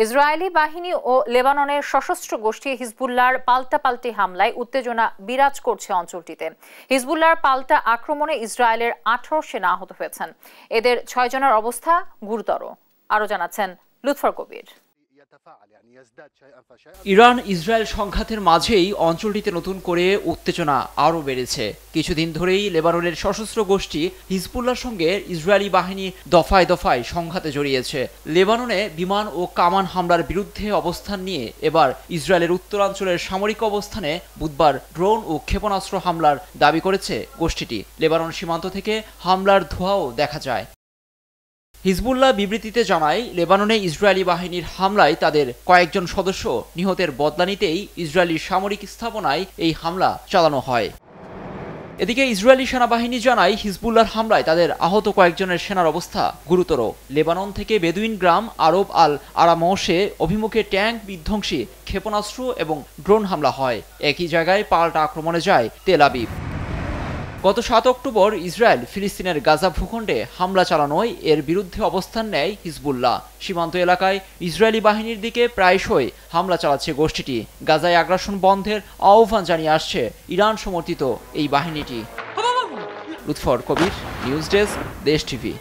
Israeli বাহিনী ও লেবাননের সশস্ত্র গোষ্ঠী হিজবুল্লাহর পাল্টাপাল্টি হামলায় উত্তেজনা বিরাজ করছে অঞ্চলটিতে। হিজবুল্লাহর পাল্টা আক্রমণে ইসরায়েলের 18 সেনা আহত হয়েছেন। এদের 6 জনের অবস্থা গুরুতর। আরো জানাচ্ছেন লুৎফর কবির। ইরান ইসরায়েল সংঘাতের মাঝেই অঞ্চলটিতে নতুন করে উত্তেজনা আরও বেড়েছে। কিছুদিন ধরেই লেবাননের সশস্ত্র গোষ্ঠী হিজবুল্লাহর সঙ্গে ইসরায়েলি বাহিনী দফায় দফায় সংঘাতে জড়িয়েছে। লেবাননে বিমান ও কামান হামলার বিরুদ্ধে অবস্থান নিয়ে এবার ইসরায়েলের উত্তরাঞ্চলের সামরিক অবস্থানে বুধবার ড্রোন ও ক্ষেপণাস্ত্র হামলার দাবি করেছে গোষ্ঠীটি। লেবানন সীমান্ত থেকে হামলার ধোঁয়াও দেখা যায়। হিজবুল্লাহ বিবৃতিতে জানায়, লেবাননে ইসরায়েলি বাহিনীর হামলায় তাদের কয়েকজন সদস্য নিহতের বদলা নিতেই ইসরায়েলি সামরিক স্থাপনায় এই হামলা চালানো হয়। এদিকে ইসরায়েলি সেনাবাহিনী জানায়, হিজবুল্লাহর হামলায় তাদের আহত কয়েকজনের সেনার অবস্থা গুরুতর। লেবানন থেকে বেদুইন গ্রাম আরব আল আরামশে অভিমুখে ট্যাঙ্ক বিধ্বংসী ক্ষেপণাস্ত্র এবং ড্রোন হামলা হয়। একই জায়গায় পাল্টা আক্রমণে যায় তেল আবিব। গত 7 অক্টোবর ইসরায়েল ফিলিস্তিনের গাজা ভূখণ্ডে হামলা চালানোয় এর বিরুদ্ধে অবস্থান নেয় হিজবুল্লাহ। সীমান্ত এলাকায় ইসরায়েলি বাহিনীর দিকে প্রায়শই হামলা চালাচ্ছে গোষ্ঠীটি। গাজায় আগ্রাসন বন্ধের আহ্বান জানিয়ে আসছে ইরান সমর্থিত এই বাহিনীটি। লুৎফর কবির, নিউজ ডেস্ক, দেশ টিভি।